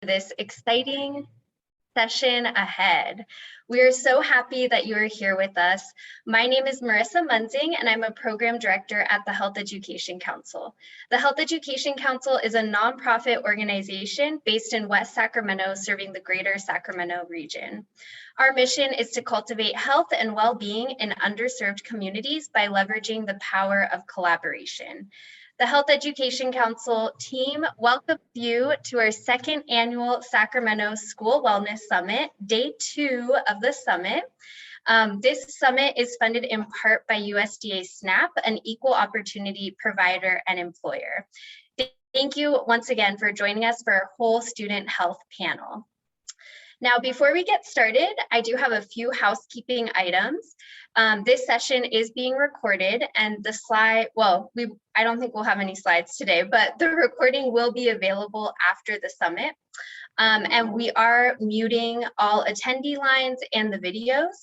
this exciting session ahead. We are so happy that you are here with us. My name is Marissa Munzing, and I'm a program director at the Health Education Council. The Health Education Council is a nonprofit organization based in West Sacramento, serving the greater Sacramento region. Our mission is to cultivate health and well-being in underserved communities by leveraging the power of collaboration. The Health Education Council team welcomes you to our second annual Sacramento School Wellness Summit, day 2 of the summit. This summit is funded in part by USDA SNAP, an equal opportunity provider and employer. Thank you once again for joining us for our whole student health panel. Now, before we get started, I do have a few housekeeping items. This session is being recorded, and the slide, well, I don't think we'll have any slides today, but the recording will be available after the summit. And we are muting all attendee lines, and the videos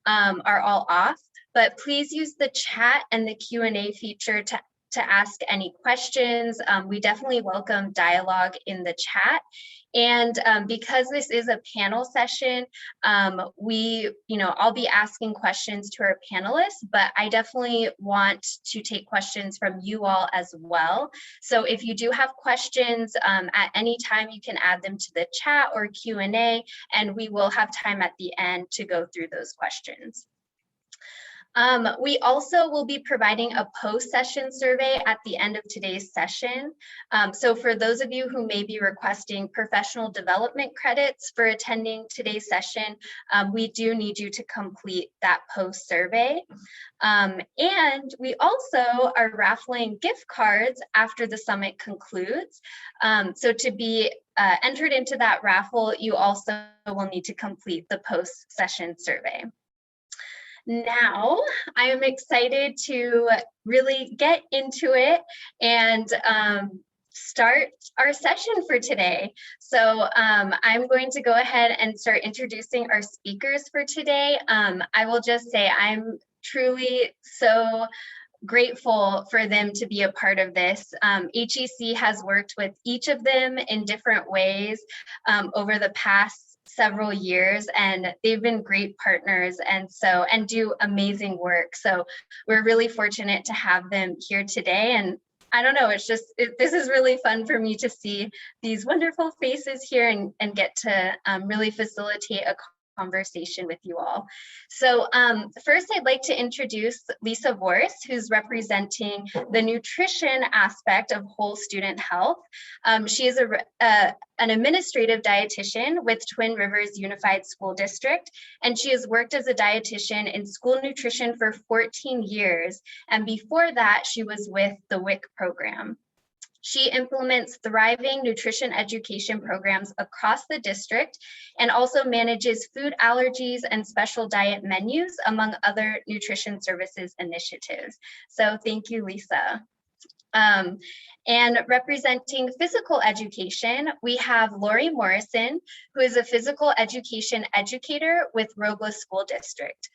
are all off, but please use the chat and the Q&A feature to ask any questions. We definitely welcome dialogue in the chat. And because this is a panel session, I'll be asking questions to our panelists, but I definitely want to take questions from you all as well. So if you do have questions at any time, you can add them to the chat or Q&A, and we will have time at the end to go through those questions. We also will be providing a post-session survey at the end of today's session. So for those of you who may be requesting professional development credits for attending today's session, we do need you to complete that post-survey. And we also are raffling gift cards after the summit concludes. So to be entered into that raffle, you also will need to complete the post-session survey. Now, I am excited to really get into it and start our session for today. So I'm going to go ahead and start introducing our speakers for today. I will just say I'm truly so grateful for them to be a part of this. HEC has worked with each of them in different ways over the past several years, and they've been great partners and do amazing work. So we're really fortunate to have them here today. And I don't know, this is really fun for me to see these wonderful faces here and get to really facilitate a conversation with you all. So first I'd like to introduce Lisa Vorce, who's representing the nutrition aspect of whole student health. She is an administrative dietitian with Twin Rivers Unified School District, and she has worked as a dietitian in school nutrition for 14 years. And before that, she was with the WIC program. She implements thriving nutrition education programs across the district and also manages food allergies and special diet menus, among other nutrition services initiatives. So thank you, Lisa. And representing physical education, we have Laurie Morrison, who is a physical education educator with Robla School District.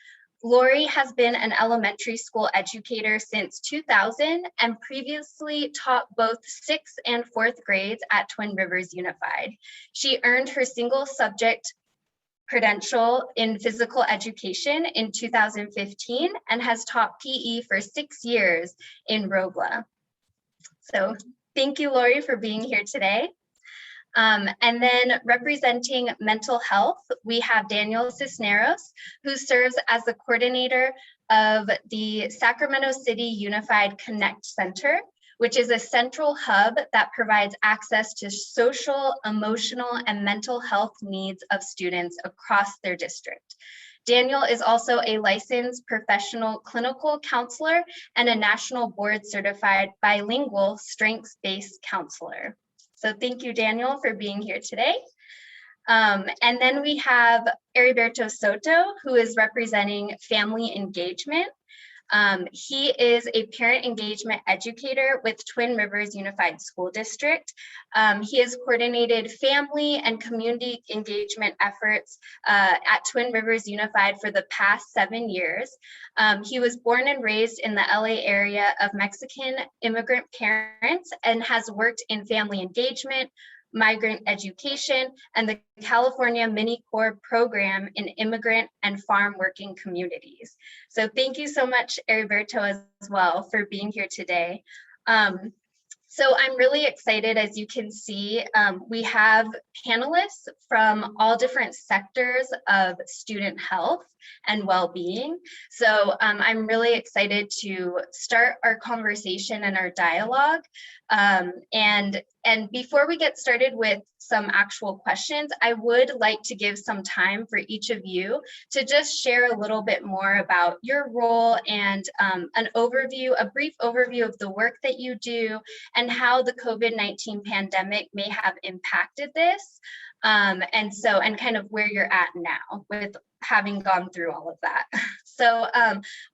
Laurie has been an elementary school educator since 2000 and previously taught both 6th and 4th grades at Twin Rivers Unified. She earned her single subject credential in physical education in 2015 and has taught PE for 6 years in Robla. So thank you, Laurie, for being here today. And then representing mental health, we have Daniel Cisneros, who serves as the coordinator of the Sacramento City Unified Connect Center, which is a central hub that provides access to social, emotional, and mental health needs of students across their district. Daniel is also a licensed professional clinical counselor and a national board certified bilingual strengths-based counselor. So thank you, Daniel, for being here today. And then we have Heriberto Soto, who is representing family engagement. He is a parent engagement educator with Twin Rivers Unified School District. He has coordinated family and community engagement efforts at Twin Rivers Unified for the past 7 years. He was born and raised in the LA area of Mexican immigrant parents and has worked in family engagement, migrant education, and the California Mini Core program in immigrant and farm working communities. So thank you so much, Heriberto, as well, for being here today. So I'm really excited. As you can see, we have panelists from all different sectors of student health and well-being. So I'm really excited to start our conversation and our dialogue. And before we get started with some actual questions, I would like to give some time for each of you to just share a little bit more about your role and an overview, a brief overview of the work that you do and how the COVID-19 pandemic may have impacted this. And kind of where you're at now with having gone through all of that. So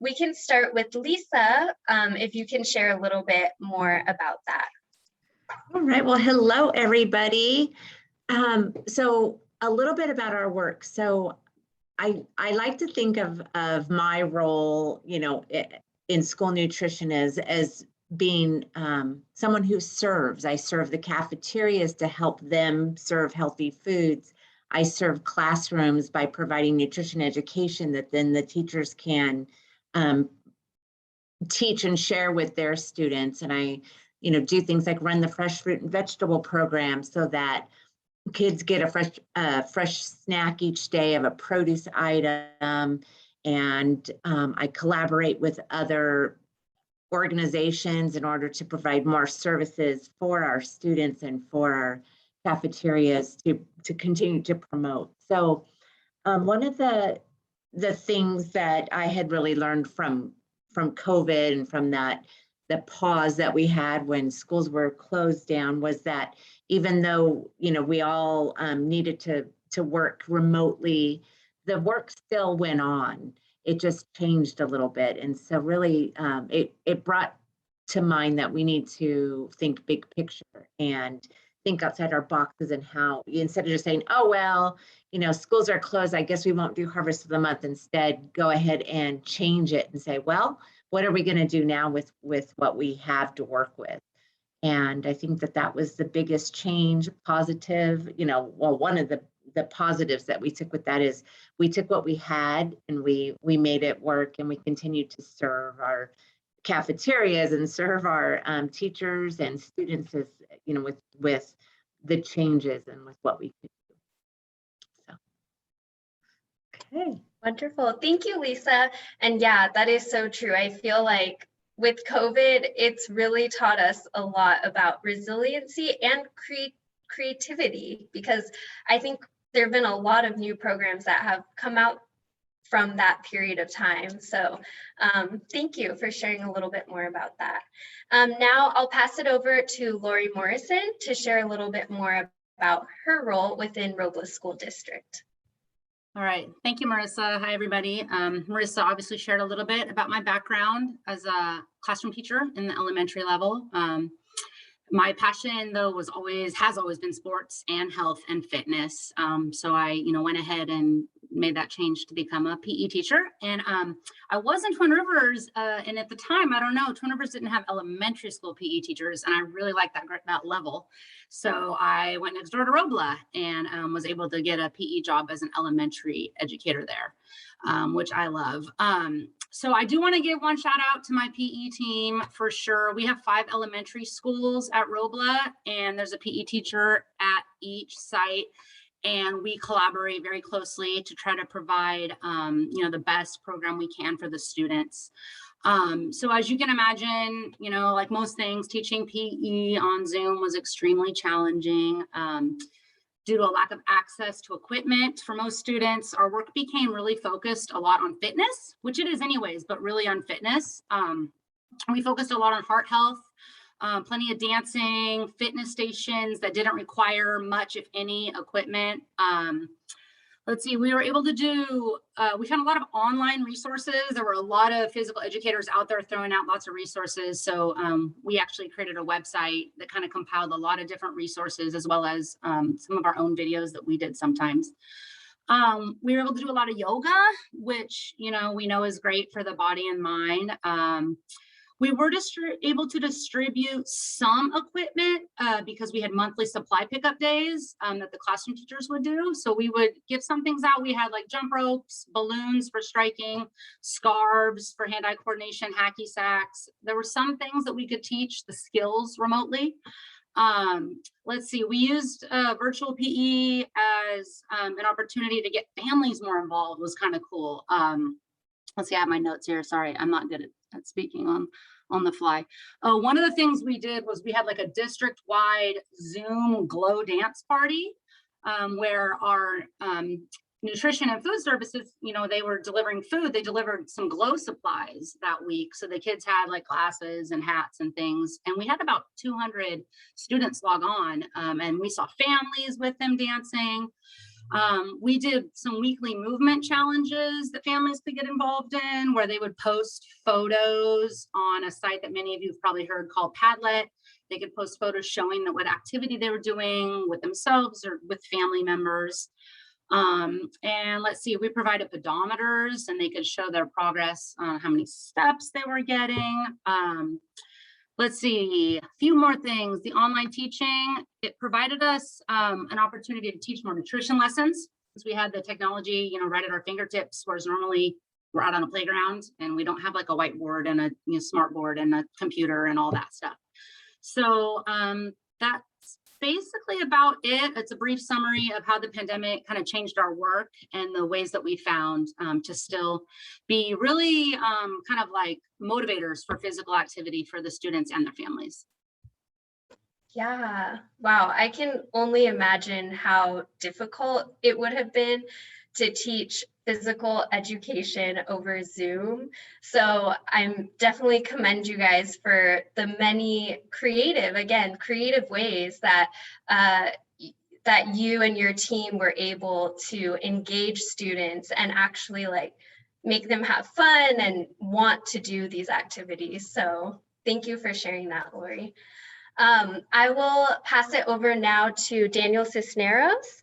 we can start with Lisa, if you can share a little bit more about that. All right, well, hello, everybody. So a little bit about our work. So I like to think of my role, you know, in school nutrition as being someone who serves. I serve the cafeterias to help them serve healthy foods. I serve classrooms by providing nutrition education that then the teachers can teach and share with their students. And I, you know, do things like run the fresh fruit and vegetable program so that kids get a fresh snack each day of a produce item. And I collaborate with other organizations in order to provide more services for our students and for our cafeterias to continue to promote. So one of the things that I had really learned from COVID and from the pause that we had when schools were closed down was that even though, you know, we all needed to work remotely, the work still went on. It just changed a little bit. And so really it brought to mind that we need to think big picture and think outside our boxes and how, instead of just saying, oh, well, you know, schools are closed, I guess we won't do harvest of the month. Instead, go ahead and change it and say, well, what are we going to do now with what we have to work with? And I think that was the biggest change, positive, you know, well, one of the positives that we took with that is we took what we had and we made it work, and we continued to serve our cafeterias and serve our teachers and students, as you know, with the changes and with what we could do. So, okay. Wonderful. Thank you, Lisa. And yeah, that is so true. I feel like with COVID, it's really taught us a lot about resiliency and creativity, because I think there have been a lot of new programs that have come out from that period of time. So thank you for sharing a little bit more about that. Now I'll pass it over to Laurie Morrison to share a little bit more about her role within Robla School District. All right, thank you, Marissa. Hi, everybody. Marissa obviously shared a little bit about my background as a classroom teacher in the elementary level. My passion, though, has always been sports and health and fitness. So I, went ahead and made that change to become a PE teacher. And I was in Twin Rivers, and at the time, I don't know, Twin Rivers didn't have elementary school PE teachers, and I really liked that level. So I went next door to Robla and was able to get a PE job as an elementary educator there, which I love. So I do want to give one shout out to my PE team for sure. We have 5 elementary schools at Robla, and there's a PE teacher at each site. And we collaborate very closely to try to provide, the best program we can for the students. So as you can imagine, like most things, teaching PE on Zoom was extremely challenging. Due to a lack of access to equipment for most students, our work became really focused a lot on fitness, which it is anyways, but really on fitness. We focused a lot on heart health, plenty of dancing, fitness stations that didn't require much, if any, equipment. Let's see, we were able to do, we found a lot of online resources. There were a lot of physical educators out there throwing out lots of resources. So we actually created a website that kind of compiled a lot of different resources, as well as some of our own videos that we did sometimes. We were able to do a lot of yoga, which, we know is great for the body and mind. We were able to distribute some equipment because we had monthly supply pickup days that the classroom teachers would do. So we would give some things out. We had like jump ropes, balloons for striking, scarves for hand-eye coordination, hacky sacks. There were some things that we could teach the skills remotely. Let's see, we used virtual PE as an opportunity to get families more involved. Was kind of cool. Let's see, I have my notes here. Sorry, I'm not good at speaking on the fly. One of the things we did was we had like a district-wide Zoom glow dance party where our nutrition and food services, they were delivering food. They delivered some glow supplies that week. So the kids had like glasses and hats and things. And we had about 200 students log on and we saw families with them dancing. We did some weekly movement challenges that families could get involved in, where they would post photos on a site that many of you have probably heard called Padlet. They could post photos showing what activity they were doing with themselves or with family members. And let's see, we provided pedometers and they could show their progress on how many steps they were getting. Let's see, a few more things. The online teaching, it provided us an opportunity to teach more nutrition lessons since we had the technology, right at our fingertips, whereas normally we're out on a playground and we don't have like a whiteboard and a smart board and a computer and all that stuff. So that's basically about it. It's a brief summary of how the pandemic kind of changed our work and the ways that we found to still be really kind of like motivators for physical activity for the students and their families. Yeah, wow. I can only imagine how difficult it would have been to teach physical education over Zoom. So I'm definitely commend you guys for the many creative ways that that you and your team were able to engage students and actually like make them have fun and want to do these activities. So thank you for sharing that, Laurie. I will pass it over now to Daniel Cisneros,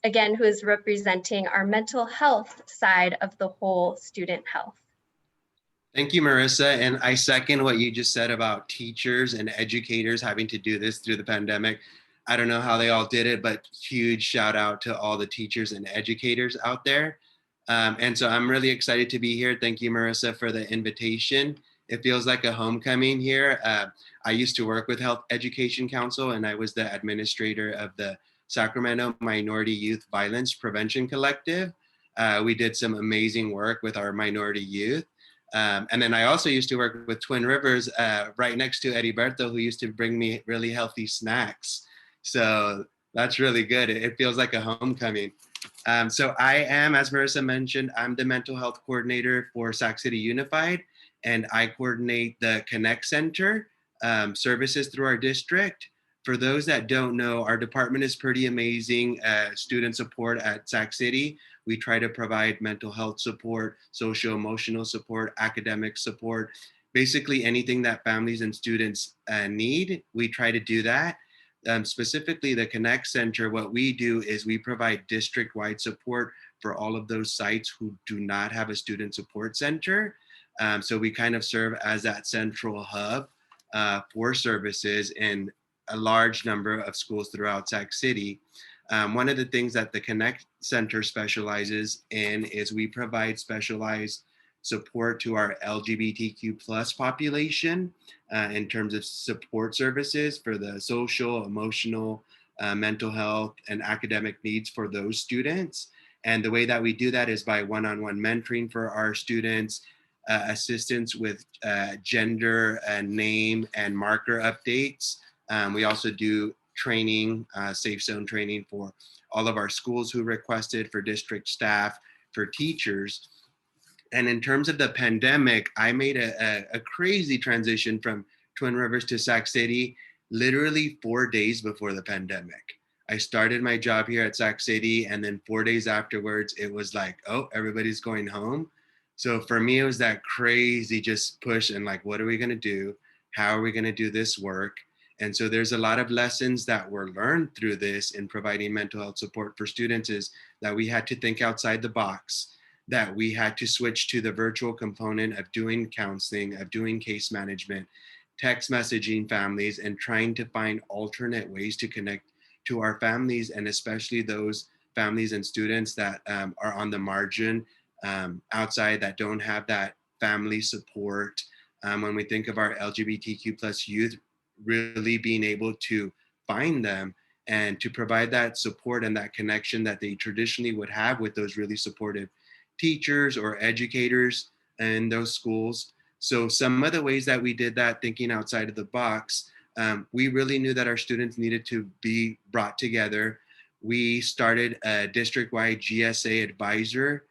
again, who is representing our mental health side of the whole student health. Thank you, Marissa. And I second what you just said about teachers and educators having to do this through the pandemic. I don't know how they all did it, but huge shout out to all the teachers and educators out there. And so I'm really excited to be here. Thank you, Marissa, for the invitation. It feels like a homecoming here. I used to work with Health Education Council, and I was the administrator of the Sacramento Minority Youth Violence Prevention Collective. We did some amazing work with our minority youth. And then I also used to work with Twin Rivers right next to Heriberto, who used to bring me really healthy snacks. So that's really good. It feels like a homecoming. So I am, as Marissa mentioned, I'm the mental health coordinator for Sac City Unified, and I coordinate the Connect Center services through our district. For those that don't know, our department is pretty amazing. Student support at Sac City. We try to provide mental health support, social-emotional support, academic support, basically anything that families and students need, we try to do that. Specifically the Connect Center, what we do is we provide district-wide support for all of those sites who do not have a student support center. So we kind of serve as that central hub for services in a large number of schools throughout Sac City. One of the things that the Connect Center specializes in is we provide specialized support to our LGBTQ plus population in terms of support services for the social, emotional, mental health, and academic needs for those students. And the way that we do that is by one-on-one mentoring for our students, assistance with gender and name and marker updates. We also do training, safe zone training for all of our schools who requested, for district staff, for teachers. And in terms of the pandemic, I made a crazy transition from Twin Rivers to Sac City literally 4 days before the pandemic. I started my job here at Sac City, and then 4 days afterwards, it was like, oh, everybody's going home. So for me, it was that crazy just push and like, what are we gonna do? How are we gonna do this work? And so there's a lot of lessons that were learned through this in providing mental health support for students, is that we had to think outside the box. that we had to switch to the virtual component of doing counseling, of doing case management, text messaging families, and trying to find alternate ways to connect to our families, and especially those families and students that are on the margin outside, that don't have that family support. When we think of our LGBTQ plus youth, really being able to find them and to provide that support and that connection that they traditionally would have with those really supportive teachers or educators in those schools. So some of the ways that we did that, thinking outside of the box, we really knew that our students needed to be brought together. We started a district-wide GSA advisor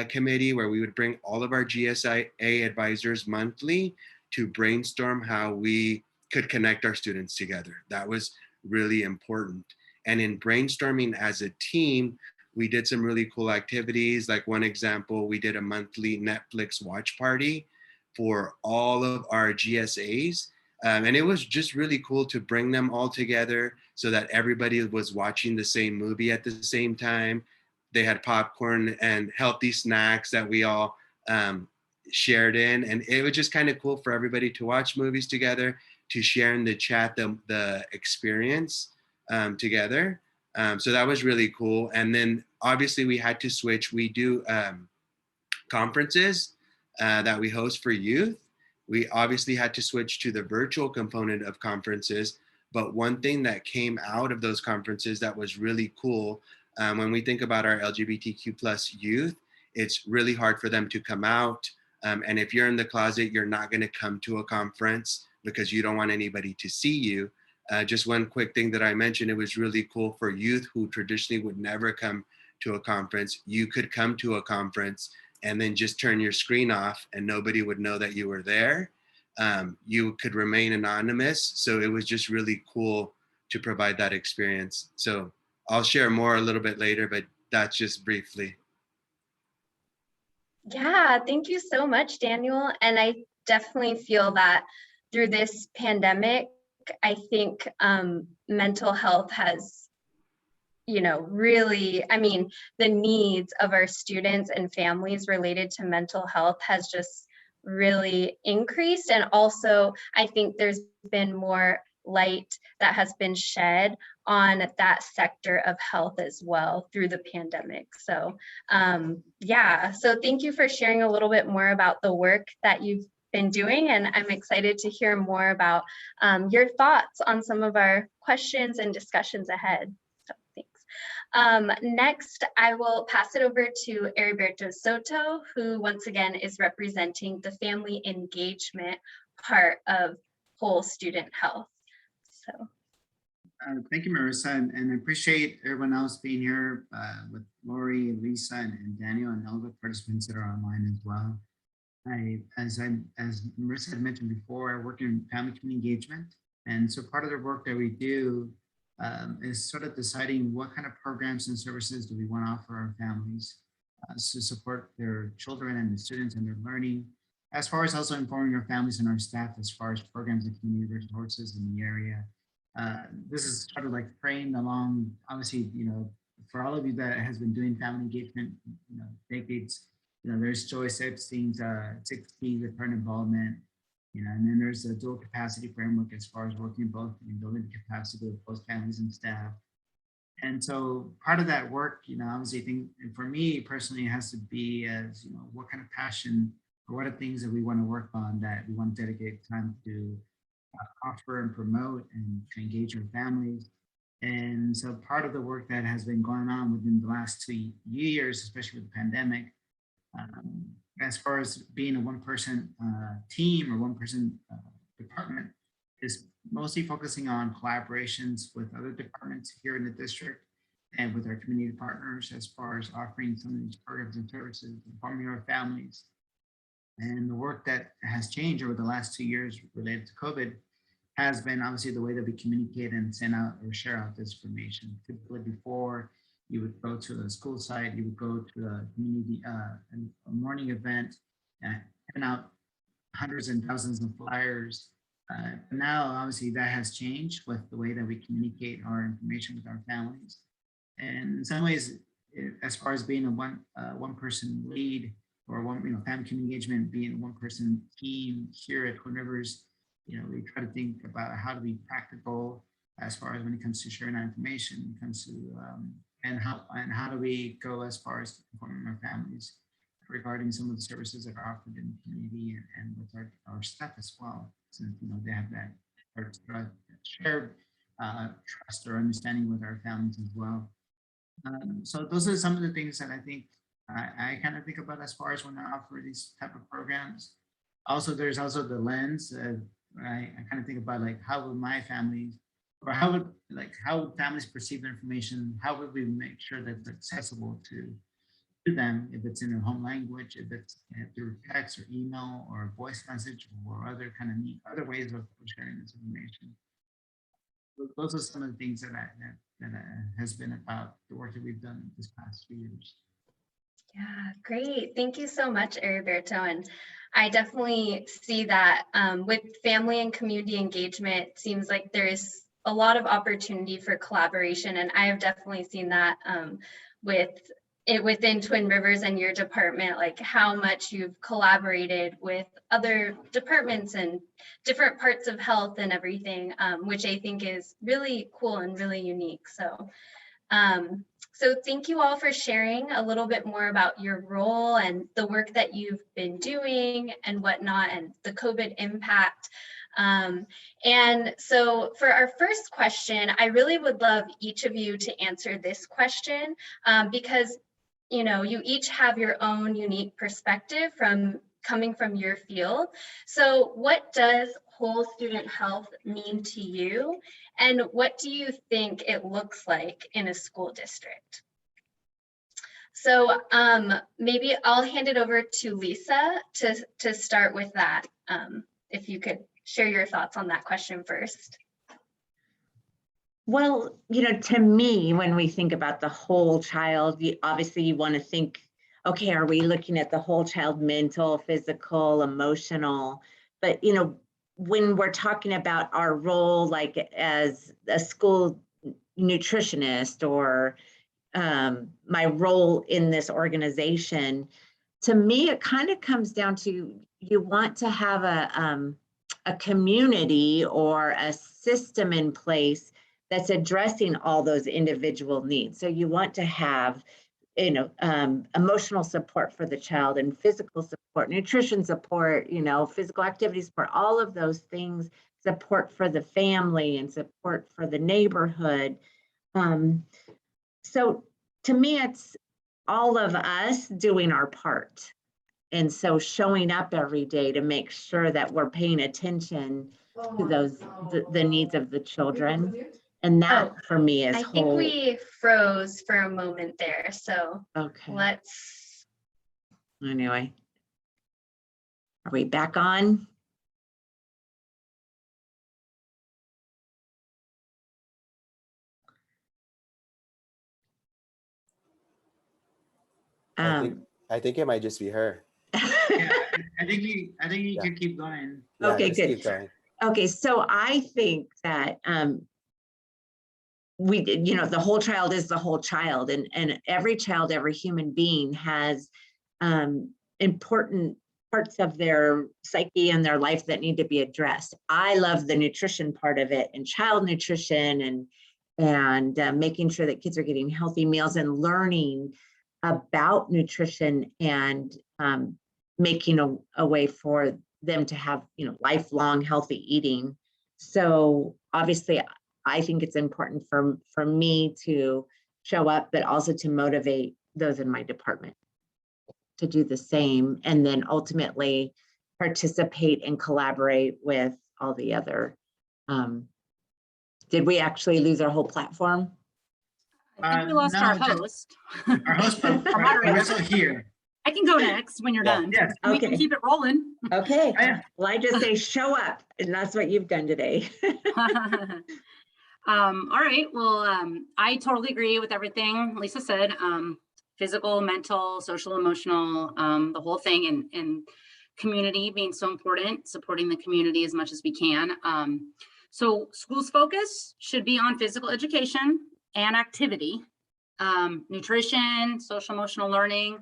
committee where we would bring all of our GSA advisors monthly to brainstorm how we could connect our students together. That was really important. And in brainstorming as a team, we did some really cool activities. Like one example, we did a monthly Netflix watch party for all of our GSAs. And it was just really cool to bring them all together so that everybody was watching the same movie at the same time. They had popcorn and healthy snacks that we all shared in. And it was just kind of cool for everybody to watch movies together, to share in the chat the experience together. So that was really cool. And then obviously we had to switch. We do conferences that we host for youth. We obviously had to switch to the virtual component of conferences. But one thing that came out of those conferences that was really cool, when we think about our LGBTQ plus youth, it's really hard for them to come out. And if you're in the closet, you're not going to come to a conference because you don't want anybody to see you. Just one quick thing that I mentioned, it was really cool for youth who traditionally would never come to a conference. You could come to a conference and then just turn your screen off and nobody would know that you were there. You could remain anonymous. So it was just really cool to provide that experience. So I'll share more a little bit later, but that's just briefly. Yeah, thank you so much, Daniel. And I definitely feel that through this pandemic, I think mental health has, really, the needs of our students and families related to mental health has just really increased. And also, I think there's been more light that has been shed on that sector of health as well through the pandemic. So so thank you for sharing a little bit more about the work that you've been doing, and I'm excited to hear more about your thoughts on some of our questions and discussions ahead. So thanks. Next, I will pass it over to Heriberto Soto, who once again is representing the family engagement part of whole student health. So. Thank you, Marissa, and I appreciate everyone else being here with Laurie, Lisa, and Daniel, and all the participants that are online as well. As Marissa had mentioned before, I work in family community engagement, and so part of the work that we do is sort of deciding what kind of programs and services do we want to offer our families to support their children and the students and their learning, as far as also informing our families and our staff as far as programs and community resources in the area. This is sort of like framed along, obviously, for all of you that has been doing family engagement, decades, there's Joyce Epstein's 6 P's of parent involvement, and then there's a dual capacity framework as far as working both in building the capacity of both families and staff. And so part of that work, obviously, I think for me personally, it has to be as, what kind of passion or what are things that we want to work on that we want to dedicate time to offer and promote and to engage our families. And so part of the work that has been going on within the last 2 years, especially with the pandemic, as far as being a one-person team or one-person department, is mostly focusing on collaborations with other departments here in the district and with our community partners as far as offering some of these programs and services, informing our families. And the work that has changed over the last 2 years related to COVID has been obviously the way that we communicate and send out or share out this information. Typically before, you would go to the school site, you would go to the community, a morning event, and send out hundreds and thousands of flyers. Now, obviously, that has changed with the way that we communicate our information with our families. And in some ways, as far as being a one person lead or one, family community engagement, being a one person team here at Twin Rivers, we try to think about how to be practical as far as when it comes to sharing our information, when it comes to and how do we go as far as informing our families regarding some of the services that are offered in the community and with our staff as well, since they have that shared trust or understanding with our families as well. So those are some of the things that I think I kind of think about as far as when I offer these type of programs. Also, there's also the lens. I kind of think about like how would my family, or how would families perceive the information? How would we make sure that it's accessible to them, if it's in their home language, if it's through text or email or voice message or other kind of other ways of sharing this information. Those are some of the things that has been about the work that we've done this past few years. Yeah, great. Thank you so much, Heriberto. And I definitely see that with family and community engagement, it seems like there is a lot of opportunity for collaboration. And I have definitely seen that within Twin Rivers and your department, like how much you've collaborated with other departments and different parts of health and everything, which I think is really cool and really unique. So thank you all for sharing a little bit more about your role and the work that you've been doing and whatnot, and the COVID impact. And so for our first question, I really would love each of you to answer this question because you each have your own unique perspective coming from your field. So what does whole student health mean to you? And what do you think it looks like in a school district? So maybe I'll hand it over to Lisa to start with that. If you could share your thoughts on that question first. Well, to me, when we think about the whole child, obviously you want to think, okay, are we looking at the whole child, mental, physical, emotional? But, when we're talking about our role, like as a school nutritionist or my role in this organization, to me, it kind of comes down to, you want to have a community or a system in place that's addressing all those individual needs. So you want to have, emotional support for the child and physical support, nutrition support, physical activity support, all of those things, support for the family and support for the neighborhood. So to me, it's all of us doing our part. And so showing up every day to make sure that we're paying attention to those, the needs of the children. And that for me is I think we froze for a moment there. So okay. Let's. Anyway, are we back on? I think it might just be her. Yeah, I think you can keep going. Yeah, okay, good. Keep going. Okay, so I think that the whole child is the whole child, and every child, every human being has important parts of their psyche and their life that need to be addressed. I love the nutrition part of it, and child nutrition, and making sure that kids are getting healthy meals and learning about nutrition, and making a way for them to have lifelong healthy eating. So obviously I think it's important for me to show up, but also to motivate those in my department to do the same, and then ultimately participate and collaborate with all the other. Did we actually lose our whole platform? I think we lost our host. Our host, we're still here. I can go next when you're done. Yes. Okay. We can keep it rolling. Okay. Well, I just say show up, and that's what you've done today. All right. Well, I totally agree with everything Lisa said. Physical, mental, social, emotional, the whole thing, and community being so important, supporting the community as much as we can. So schools' focus should be on physical education and activity, nutrition, social emotional learning.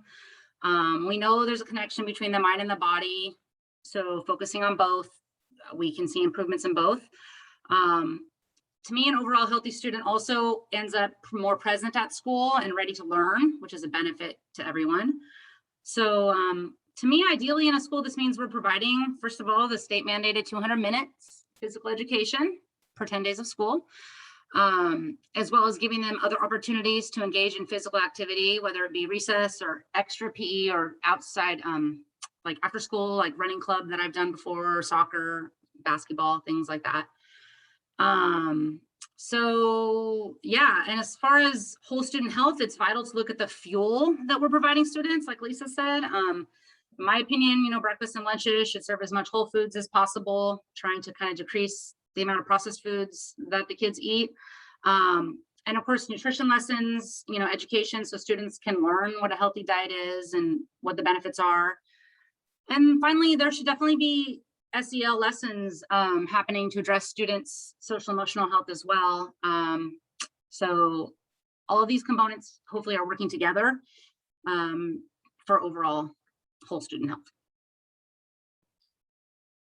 We know there's a connection between the mind and the body. So focusing on both, we can see improvements in both. To me, an overall healthy student also ends up more present at school and ready to learn, which is a benefit to everyone. So to me, ideally in a school, this means we're providing, first of all, the state mandated 200 minutes physical education per 10 days of school, as well as giving them other opportunities to engage in physical activity, whether it be recess or extra PE or outside, like after school, like running club that I've done before, soccer, basketball, things like that. So yeah, and as far as whole student health, it's vital to look at the fuel that we're providing students, like Lisa said. In my opinion, breakfast and lunches should serve as much whole foods as possible, trying to kind of decrease the amount of processed foods that the kids eat. And of course, nutrition lessons, education, so students can learn what a healthy diet is and what the benefits are. And finally, there should definitely be SEL lessons happening to address students' social emotional health as well. So all of these components hopefully are working together for overall whole student health.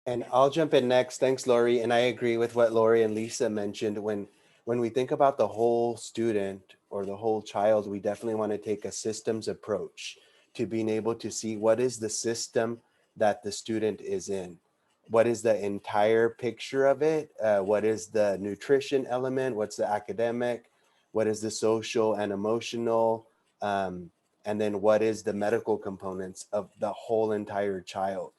And I'll jump in next. Thanks, Laurie. And I agree with what Laurie and Lisa mentioned. When we think about the whole student or the whole child, we definitely want to take a systems approach to being able to see what is the system that the student is in. What is the entire picture of it? What is the nutrition element? What's the academic? What is the social and emotional? And then what is the medical components of the whole entire child?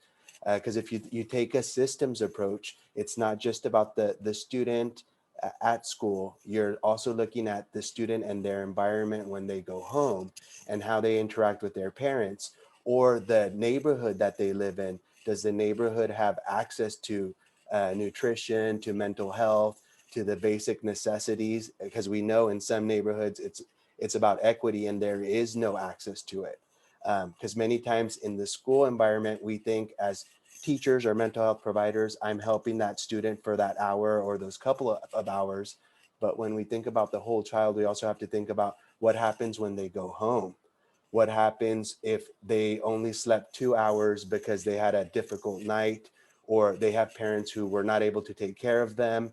Because if you take a systems approach, it's not just about the student at school. You're also looking at the student and their environment when they go home and how they interact with their parents or the neighborhood that they live in. Does the neighborhood have access to nutrition, to mental health, to the basic necessities? Because we know in some neighborhoods it's about equity and there is no access to it. Because many times in the school environment, we think as teachers or mental health providers, I'm helping that student for that hour or those couple of hours. But when we think about the whole child, we also have to think about what happens when they go home. What happens if they only slept 2 hours because they had a difficult night or they have parents who were not able to take care of them?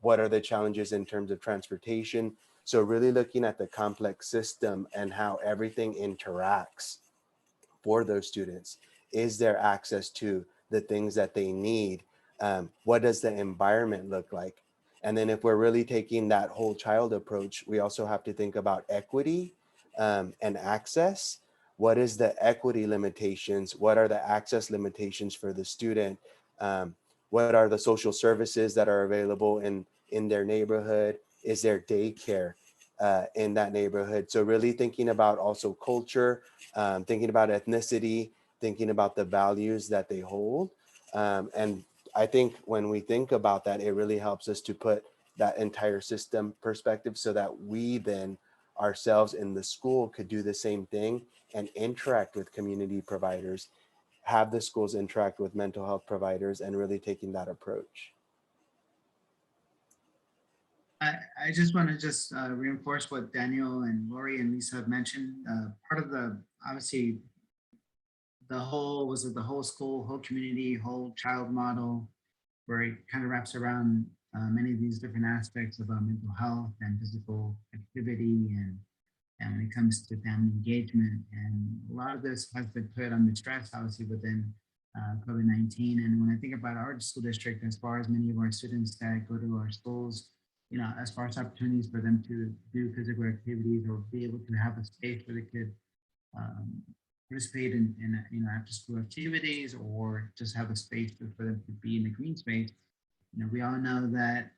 What are the challenges in terms of transportation? So really looking at the complex system and how everything interacts for those students. Is there access to the things that they need? What does the environment look like? And then if we're really taking that whole child approach, we also have to think about equity and access. What is the equity limitations? What are the access limitations for the student? What are the social services that are available in their neighborhood? Is there daycare in that neighborhood? So really thinking about also culture, thinking about ethnicity, thinking about the values that they hold. And I think when we think about that, it really helps us to put that entire system perspective so that we then ourselves in the school could do the same thing and interact with community providers, have the schools interact with mental health providers, and really taking that approach. I just want to reinforce what Daniel and Laurie and Lisa have mentioned. Part of obviously the whole school, whole community, whole child model, where it kind of wraps around many of these different aspects about mental health and physical activity and when it comes to family engagement. And a lot of this has been put under stress, obviously, within COVID-19. And when I think about our school district, as far as many of our students that go to our schools, as far as opportunities for them to do physical activities or be able to have a space where they could participate in after school activities or just have a space for them to be in the green space. We all know that,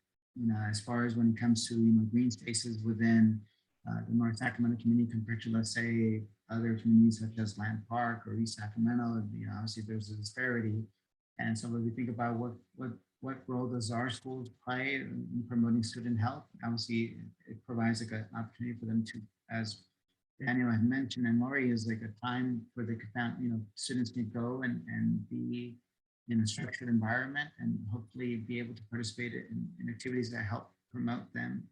as far as when it comes to, green spaces within the North Sacramento community compared to, let's say, other communities such as Land Park or East Sacramento, obviously there's a disparity. And so when we think about what role does our schools play in promoting student health, obviously it provides like an opportunity for them to, as Daniel had mentioned, and Laurie, is like a time where they could, students can go and be in a structured environment and hopefully be able to participate in activities that help promote them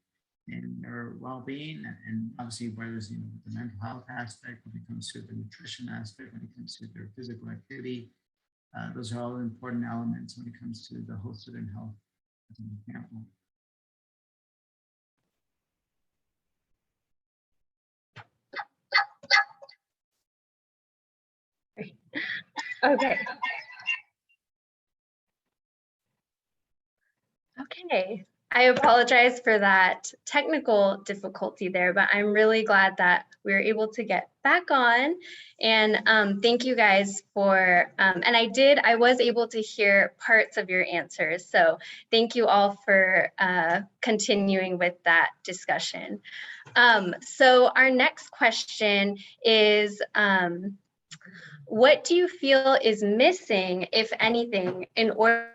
in their well-being, and obviously whether it's the mental health aspect, when it comes to the nutrition aspect, when it comes to their physical activity. Those are all important elements when it comes to the whole student health as an example. Okay. Okay. I apologize for that technical difficulty there, but I'm really glad that we were able to get back on. And thank you guys for, and I was able to hear parts of your answers. So thank you all for continuing with that discussion. So our next question is, what do you feel is missing, if anything, in order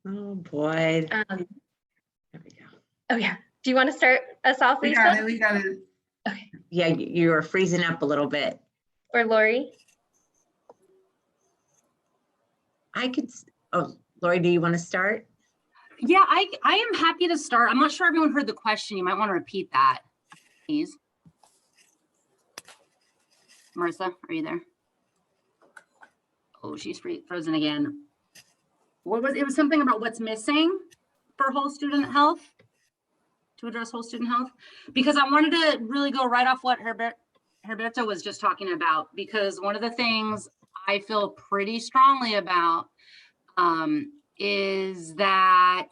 Oh, boy. There There we go. oh yeah. Do you want to start us off, We Lisa? got it. We got it. Okay. Yeah, you were freezing up a little bit. Or Laurie? Oh, Laurie, do you want to start? Yeah, I am happy to start. I'm not sure everyone heard the question. You might want to repeat that, please. Marissa, are you there? Oh, she's frozen again. It was something about what's missing for whole student health, to address whole student health, because I wanted to really go right off what Heriberto was just talking about, because one of the things I feel pretty strongly about is that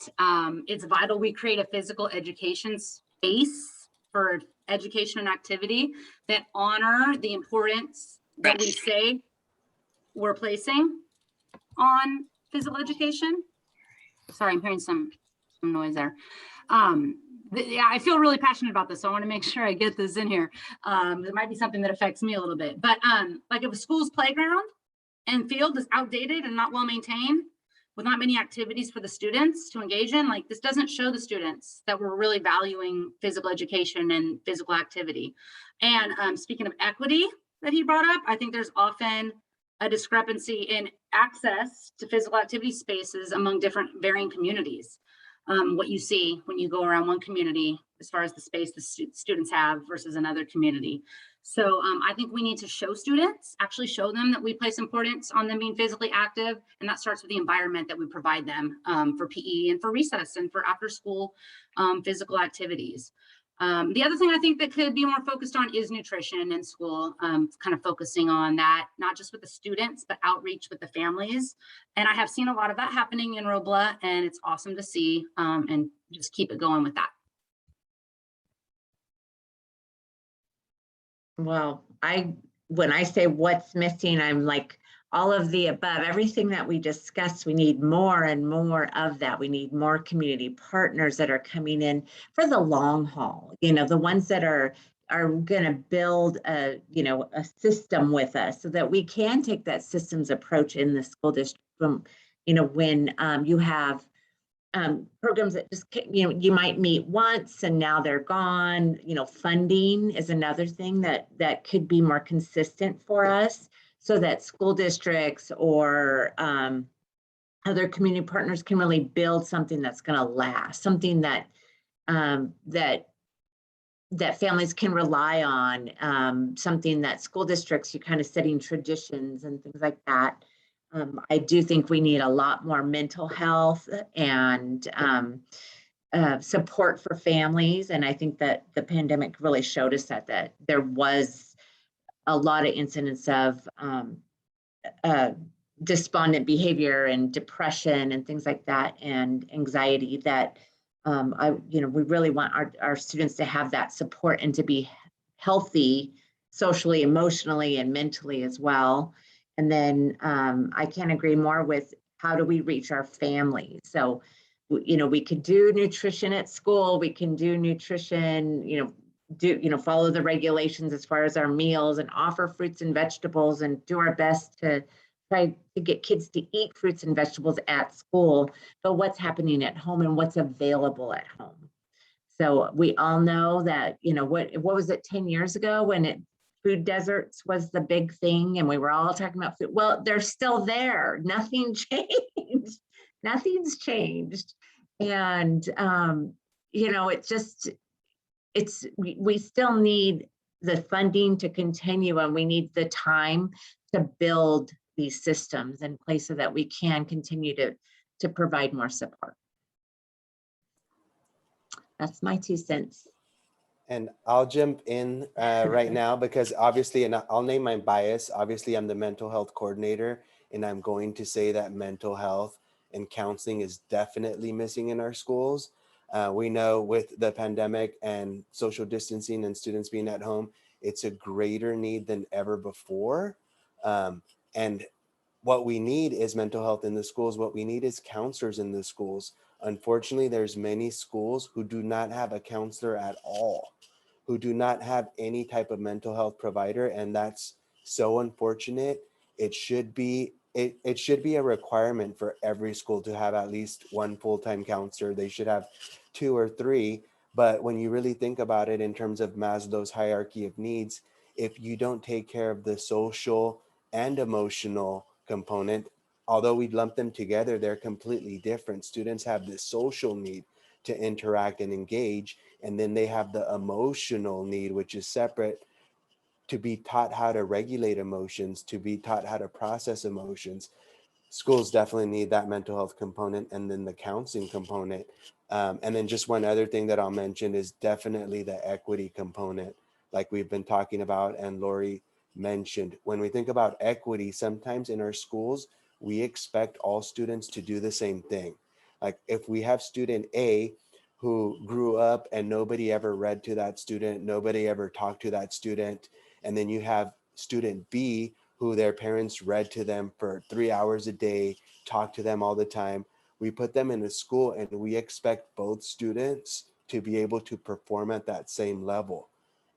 it's vital we create a physical education space for education and activity that honor the importance that we say we're placing on physical education. Sorry, I'm hearing some noise there. Yeah, I feel really passionate about this, so I want to make sure I get this in here. It might be something that affects me a little bit, but like if a school's playground and field is outdated and not well maintained, with not many activities for the students to engage in, like this doesn't show the students that we're really valuing physical education and physical activity. And speaking of equity that he brought up, I think there's often a discrepancy in access to physical activity spaces among different varying communities. What you see when you go around one community as far as the space the students have versus another community. So I think we need to show students, actually show them that we place importance on them being physically active. And that starts with the environment that we provide them for PE and for recess and for after school physical activities. The other thing I think that could be more focused on is nutrition in school, kind of focusing on that, not just with the students, but outreach with the families. And I have seen a lot of that happening in Robla, and it's awesome to see, and just keep it going with that. Well, when I say what's missing, I'm like all of the above, everything that we discussed, we need more and more of that. We need more community partners that are coming in for the long haul, the ones that are going to build a system with us so that we can take that systems approach in the school district from, when you have programs that just, you might meet once and now they're gone. Funding is another thing that could be more consistent for us so that school districts or other community partners can really build something that's going to last, something that that families can rely on, something that school districts, you're kind of setting traditions and things like that. I do think we need a lot more mental health and support for families. And I think that the pandemic really showed us that there was a lot of incidents of despondent behavior and depression and things like that, and anxiety that we really want our students to have that support and to be healthy socially, emotionally, and mentally as well. And then I can't agree more with how do we reach our families. So, we could do nutrition at school, we can do nutrition, follow the regulations as far as our meals and offer fruits and vegetables and do our best to try to get kids to eat fruits and vegetables at school, but what's happening at home and what's available at home. So we all know that, what was it 10 years ago when food deserts was the big thing, and we were all talking about food. Well, they're still there. Nothing changed. Nothing's changed. And, you know, we still need the funding to continue, and we need the time to build these systems in place so that we can continue to provide more support. That's my 2 cents. And I'll jump in right now because obviously, and I'll name my bias. Obviously, I'm the mental health coordinator, and I'm going to say that mental health and counseling is definitely missing in our schools. We know with the pandemic and social distancing and students being at home, it's a greater need than ever before. And what we need is mental health in the schools. What we need is counselors in the schools. Unfortunately, there's many schools who do not have a counselor at all, who do not have any type of mental health provider, and that's so unfortunate. It should be a requirement for every school to have at least one full-time counselor. They should have 2 or 3. But when you really think about it in terms of Maslow's hierarchy of needs, if you don't take care of the social and emotional component, although we lump them together, they're completely different. Students have this social need to interact and engage, and then they have the emotional need, which is separate, to be taught how to regulate emotions, to be taught how to process emotions. Schools definitely need that mental health component, and then the counseling component. And then just one other thing that I'll mention is definitely the equity component, like we've been talking about and Laurie mentioned. When we think about equity, sometimes in our schools, we expect all students to do the same thing. Like if we have student A who grew up and nobody ever read to that student, nobody ever talked to that student, and then you have student B who their parents read to them for 3 hours a day, talk to them all the time. We put them in a school and we expect both students to be able to perform at that same level.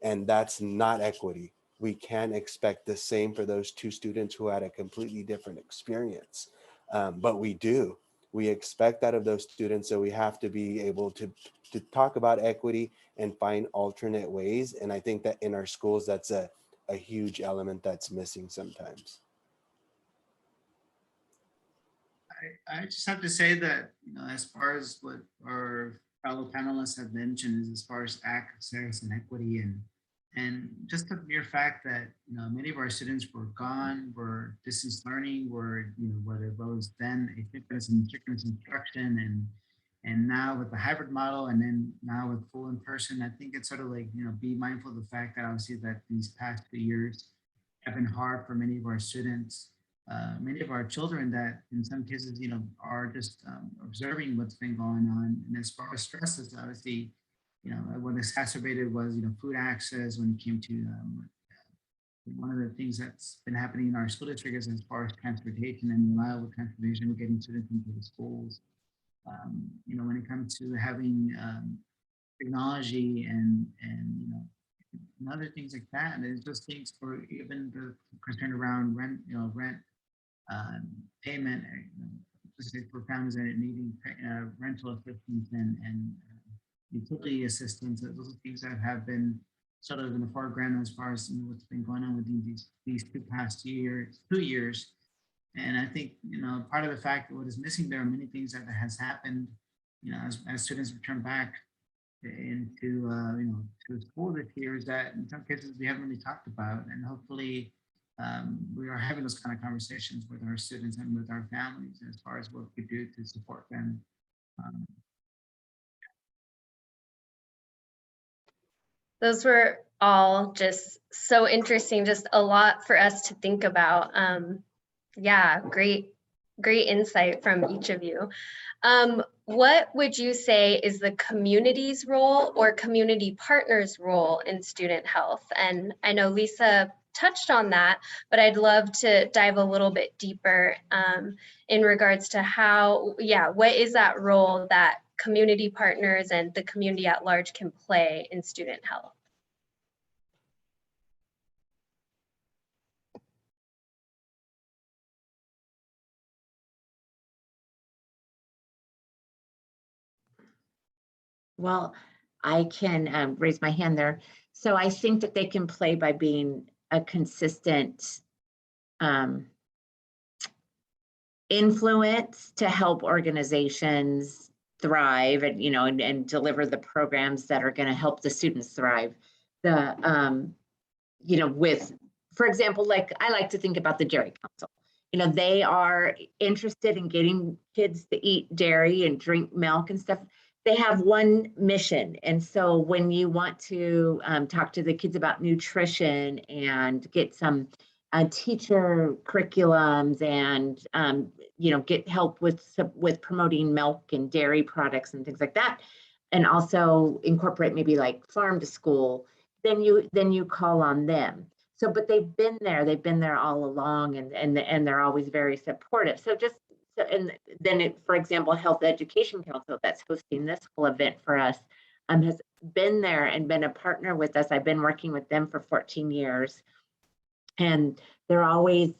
And that's not equity. We can't expect the same for those 2 students who had a completely different experience. But we do. We expect that of those students. So we have to be able to talk about equity and find alternate ways. And I think that in our schools, that's a huge element that's missing sometimes. I just have to say that, you know, as far as what our fellow panelists have mentioned is as far as access and equity and just the mere fact that, you know, many of our students were gone, were distance learning, were, you know, whether it was then asynchronous instruction and now with the hybrid model and then now with full in person, I think it's sort of like, you know, be mindful of the fact that obviously that these past 2 years have been hard for many of our students. Many of our children that in some cases, you know, are just observing what's been going on. And as far as stresses, obviously, you know, what exacerbated was, you know, food access when it came to one of the things that's been happening in our school district is as far as transportation and reliable transportation, we're getting students into the schools. You know, when it comes to having technology and you know, and other things like that, and there's just things for even the concern around rent, you know, rent payment, especially for families that are needing rental assistance and utility assistance. Those are things that have been sort of in the foreground as far as, you know, what's been going on with these 2 years. And I think, you know, part of the fact that what is missing, there are many things that has happened, you know, as students return back into you know, to school this year, is that in some cases we haven't really talked about, and hopefully we are having those kind of conversations with our students and with our families as far as what we do to support them. Those were all just so interesting, just a lot for us to think about. Yeah, great insight from each of you. What would you say is the community's role or community partners' role in student health? And I know Lisa touched on that, but I'd love to dive a little bit deeper in regards to how, yeah, what is that role that community partners and the community at large can play in student health? Well, I can raise my hand there. So I think that they can play by being a consistent influence to help organizations thrive and, and deliver the programs that are going to help the students thrive. With, for example, like I like to think about the Dairy Council. They are interested in getting kids to eat dairy and drink milk and stuff. They have one mission. And so when you want to talk to the kids about nutrition and get some teacher curriculums and, get help with promoting milk and dairy products and things like that, and also incorporate maybe like farm to school, then you call on them. So, but they've been there all along, and they're always very supportive. And then for example, Health Education Council that's hosting this whole event for us has been there and been a partner with us. I've been working with them for 14 years, and they're always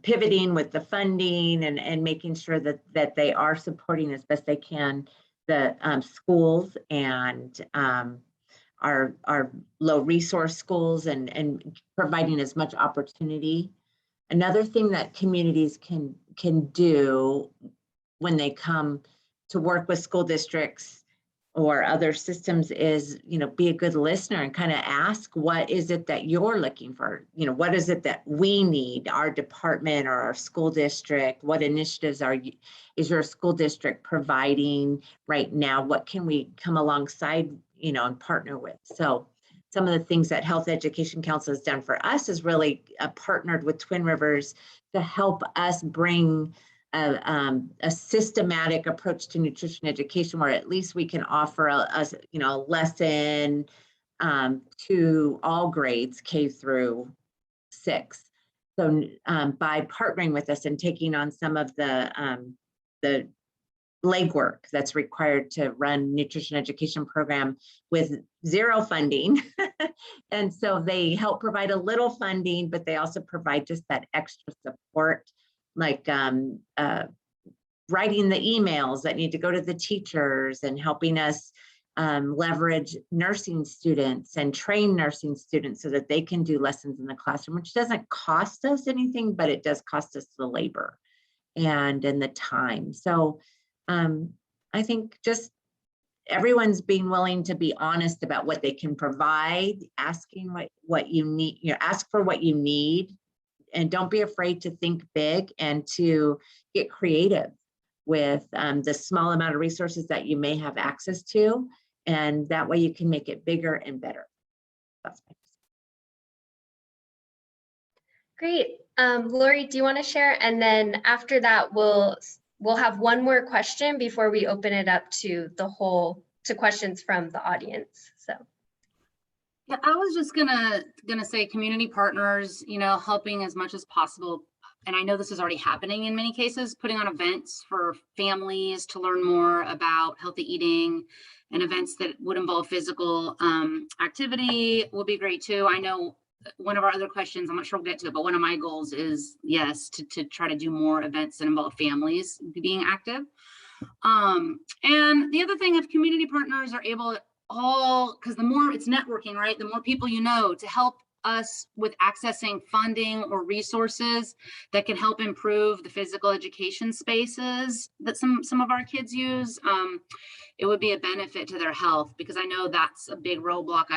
pivoting with the funding and making sure that they are supporting as best they can the schools and our low resource schools and providing as much opportunity. Another thing that communities can do when they come to work with school districts or other systems is, be a good listener and kind of ask, what is it that you're looking for? What is it that we need, our department or our school district? What initiatives is your school district providing right now? What can we come alongside, and partner with? So some of the things that Health Education Council has done for us is really partnered with Twin Rivers to help us bring a systematic approach to nutrition education, where at least we can offer a lesson to all grades K through 6. So by partnering with us and taking on some of the legwork that's required to run nutrition education program with zero funding. And so they help provide a little funding, but they also provide just that extra support, like writing the emails that need to go to the teachers and helping us leverage nursing students and train nursing students so that they can do lessons in the classroom, which doesn't cost us anything, but it does cost us the labor and the time. So I think just everyone's being willing to be honest about what they can provide, asking what you need, ask for what you need, and don't be afraid to think big and to get creative with the small amount of resources that you may have access to. And that way you can make it bigger and better. That's my Great. Laurie, do you want to share? And then after that, we'll have one more question before we open it up to questions from the audience. So. Yeah, I was just gonna say community partners, helping as much as possible. And I know this is already happening in many cases, putting on events for families to learn more about healthy eating, and events that would involve physical activity will be great too. I know one of our other questions, I'm not sure we'll get to it, but one of my goals is, yes, to try to do more events that involve families being active. And the other thing, if community partners are able because the more it's networking, right? The more people to help us with accessing funding or resources that can help improve the physical education spaces that some of our kids use, it would be a benefit to their health, because I know that's a big roadblock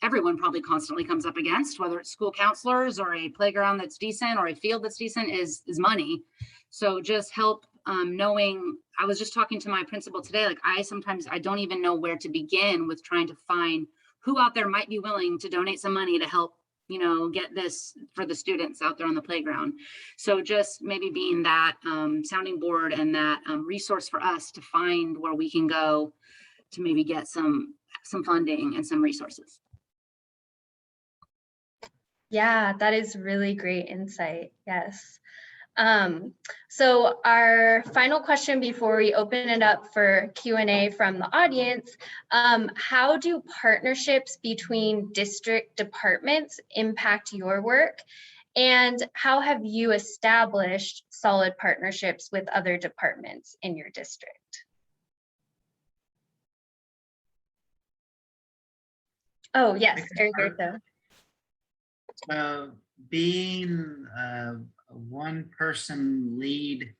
everyone probably constantly comes up against, whether it's school counselors or a playground that's decent or a field that's decent, is money. So just help knowing. I was just talking to my principal today, like sometimes I don't even know where to begin with trying to find who out there might be willing to donate some money to help, get this for the students out there on the playground. So just maybe being that sounding board and that resource for us to find where we can go to maybe get some funding and some resources. Yeah, that is really great insight. Yes. So our final question before we open it up for Q&A from the audience, how do partnerships between district departments impact your work? And how have you established solid partnerships with other departments in your district? Oh, yes, Heriberto. Being a one-person lead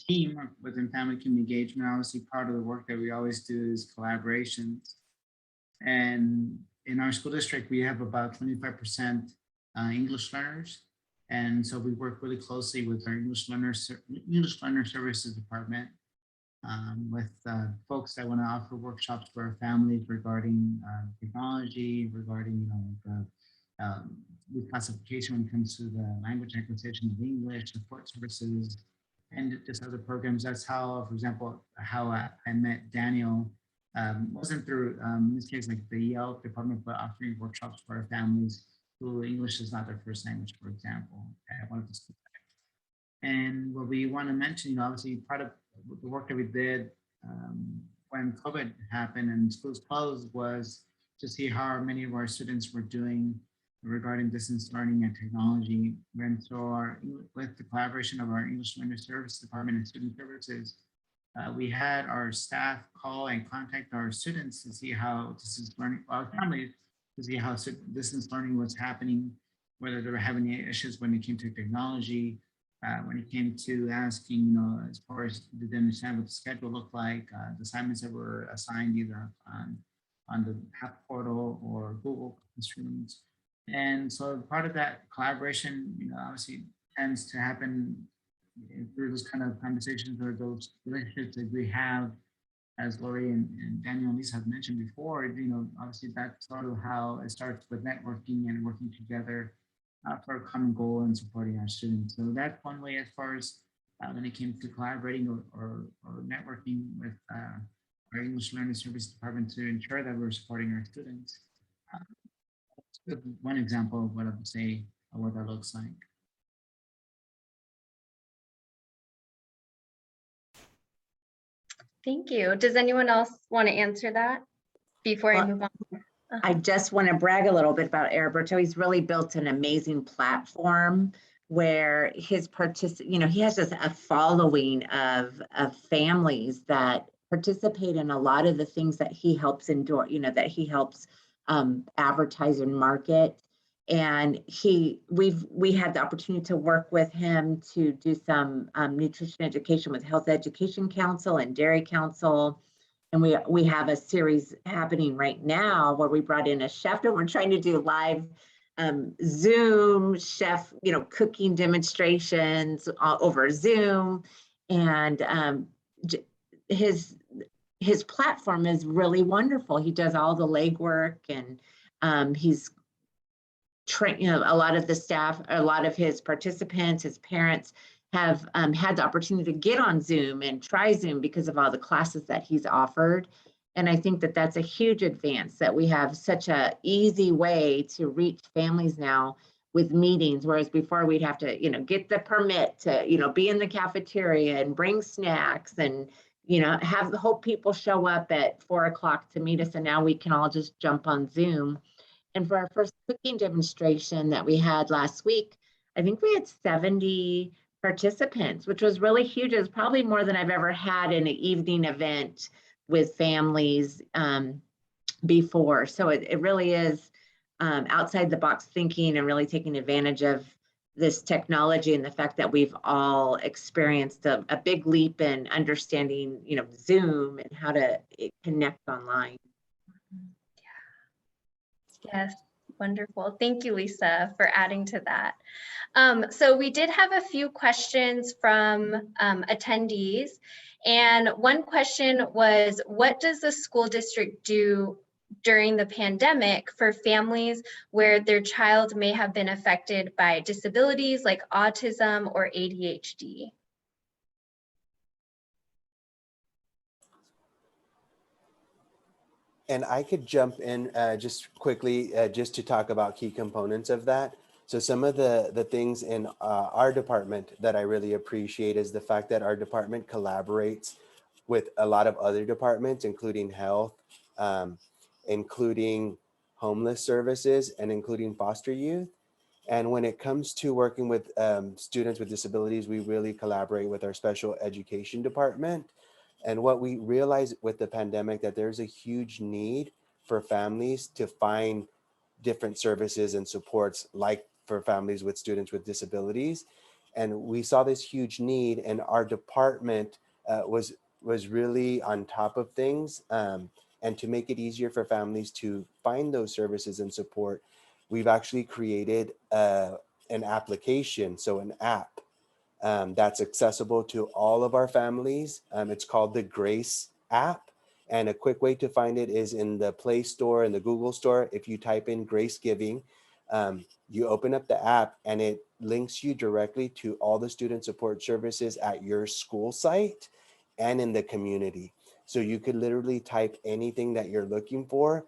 team within family community engagement, obviously part of the work that we always do is collaborations. And in our school district, we have about 25% English learners. And so we work really closely with our English learner services department with folks that want to offer workshops for our families regarding technology, regarding the reclassification when it comes to the language acquisition of English, support services, and just other programs. That's how, for example, how I met Daniel. Wasn't through, in this case, like the EL department, but offering workshops for our families who English is not their first language, for example, at one of the schools. And what we want to mention, obviously part of the work that we did when COVID happened and schools closed was to see how many of our students were doing regarding distance learning and technology. And so with the collaboration of our English Learner Service Department and Student Services, we had our staff call and contact our students to see how distance learning, our families, to see how distance learning was happening, whether they were having any issues when it came to technology, when it came to asking, as far as did they understand what the schedule looked like, the assignments that were assigned either on the app portal or Google Classrooms. And so part of that collaboration, obviously tends to happen through those kind of conversations or those relationships that we have, as Laurie and Daniel and Lisa have mentioned before. Obviously that's sort of how it starts with networking and working together for a common goal and supporting our students. So that's one way as far as when it came to collaborating or networking with our English Learning Service Department to ensure that we're supporting our students. One example of what I would say of what that looks like. Thank you. Does anyone else want to answer that before I move on? I just want to brag a little bit about Heriberto. He's really built an amazing platform where his he has just a following of families that participate in a lot of the things that he helps endure, that he helps advertise and market. And we had the opportunity to work with him to do some nutrition education with Health Education Council and Dairy Council. And we have a series happening right now where we brought in a chef, and we're trying to do live Zoom chef, cooking demonstrations over Zoom. And his platform is really wonderful. He does all the legwork, and he's trained, a lot of the staff, a lot of his participants, his parents have had the opportunity to get on Zoom and try Zoom because of all the classes that he's offered. And I think that that's a huge advance, that we have such a easy way to reach families now with meetings, whereas before we'd have to, get the permit to, be in the cafeteria and bring snacks and, hope people show up at 4 o'clock to meet us. And now we can all just jump on Zoom. And for our first cooking demonstration that we had last week, I think we had 70 participants, which was really huge. It was probably more than I've ever had in an evening event with families before. So it really is outside the box thinking and really taking advantage of this technology and the fact that we've all experienced a big leap in understanding, Zoom and how to connect online. Yes, wonderful. Thank you, Lisa, for adding to that. So we did have a few questions from attendees. And one question was, what does the school district do during the pandemic for families where their child may have been affected by disabilities like autism or ADHD? And I could jump in just quickly just to talk about key components of that. So some of the things in our department that I really appreciate is the fact that our department collaborates with a lot of other departments, including health, including homeless services, and including foster youth. And when it comes to working with students with disabilities, we really collaborate with our special education department. And what we realized with the pandemic, that there's a huge need for families to find different services and supports, like for families with students with disabilities. And we saw this huge need, and our department was really on top of things. And to make it easier for families to find those services and support, we've actually created an application, so an app that's accessible to all of our families. It's called the Grace app. And a quick way to find it is in the Play Store and the Google Store. If you type in Grace Giving, you open up the app and it links you directly to all the student support services at your school site and in the community. So you could literally type anything that you're looking for,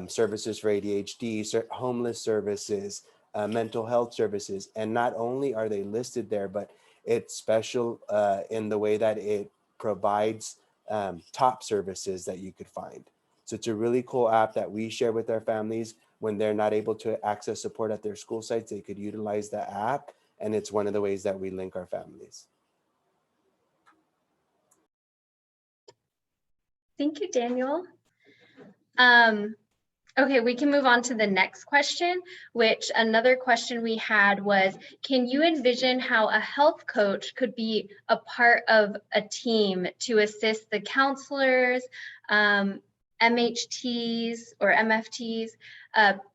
services for ADHD, homeless services, mental health services. And not only are they listed there, but it's special in the way that it provides top services that you could find. So it's a really cool app that we share with our families. When they're not able to access support at their school sites, they could utilize the app. And it's one of the ways that we link our families. Thank you, Daniel. Okay, we can move on to the next question, which another question we had was, can you envision how a health coach could be a part of a team to assist the counselors, MHTs or MFTs,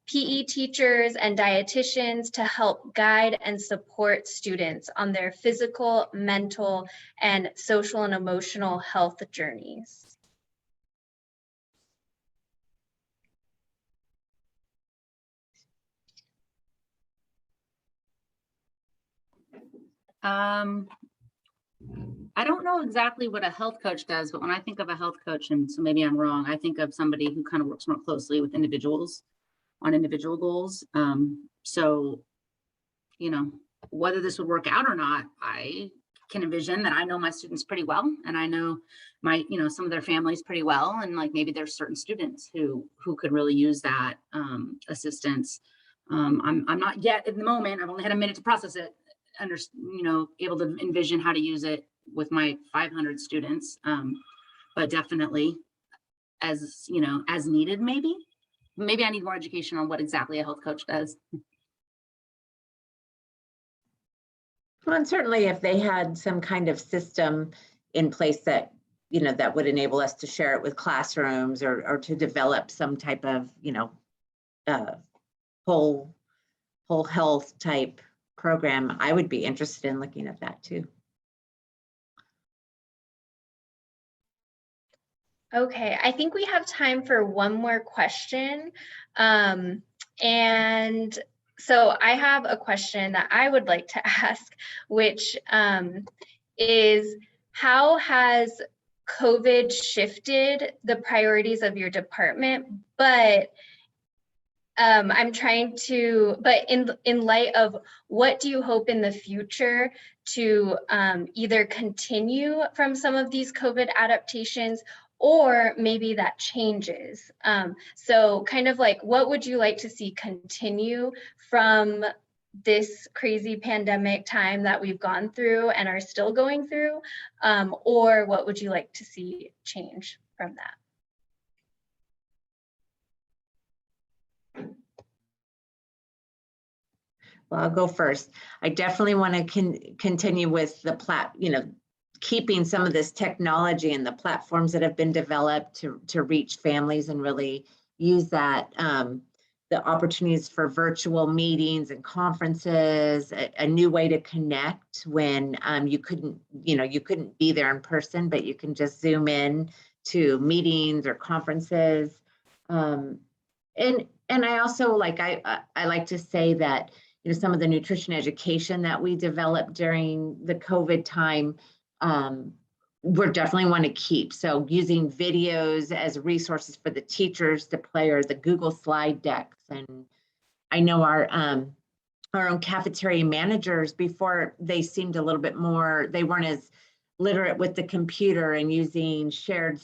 PE teachers and dietitians to help guide and support students on their physical, mental, and social and emotional health journeys? I don't know exactly what a health coach does, but when I think of a health coach, and so maybe I'm wrong, I think of somebody who kind of works more closely with individuals on individual goals. So, you know, whether this would work out or not, I can envision that I know my students pretty well, and I know my, you know, some of their families pretty well, and like maybe there's certain students who could really use that assistance. I'm not yet at the moment. I've only had a minute to process it. Able to envision how to use it with my 500 students, but definitely as, you know, as needed. Maybe I need more education on what exactly a health coach does. Well, and certainly if they had some kind of system in place that, you know, that would enable us to share it with classrooms or to develop some type of, you know, whole health type program, I would be interested in looking at that too. Okay, I think we have time for one more question. And so I have a question that I would like to ask, which is, how has COVID shifted the priorities of your department? But I'm trying to, but in light of what do you hope in the future to either continue from some of these COVID adaptations, or maybe that changes? So kind of like, what would you like to see continue from this crazy pandemic time that we've gone through and are still going through? Or what would you like to see change from that? Well, I'll go first. I definitely want to continue with the keeping some of this technology and the platforms that have been developed to reach families and really use that, the opportunities for virtual meetings and conferences, a new way to connect when you couldn't be there in person, but you can just Zoom in to meetings or conferences. And I also I like to say that, you know, some of the nutrition education that we developed during the COVID time, we're definitely want to keep. So using videos as resources for the teachers to play, or the Google slide decks. And I know our own cafeteria managers, before, they seemed a little bit more, they weren't as literate with the computer and using shared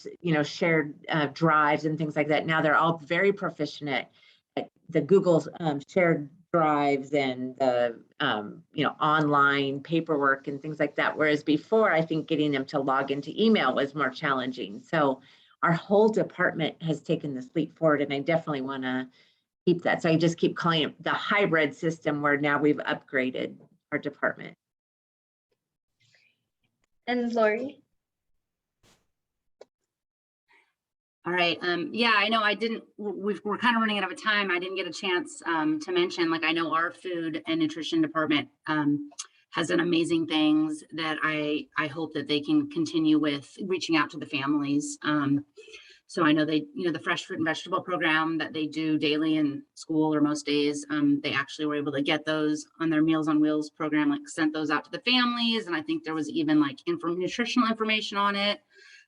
drives and things like that. Now they're all very proficient at the Google shared drives and the online paperwork and things like that. Whereas before, I think getting them to log into email was more challenging. So our whole department has taken this leap forward, and I definitely want to keep that. So I just keep calling it the hybrid system, where now we've upgraded our department. And Laurie? All right. Yeah, I know we're kind of running out of time. I didn't get a chance to mention, like, I know our food and nutrition department has done amazing things that I hope that they can continue with, reaching out to the families. So I know they, the fresh fruit and vegetable program that they do daily in school, or most days, they actually were able to get those on their Meals on Wheels program, like sent those out to the families. And I think there was even like nutritional information on it.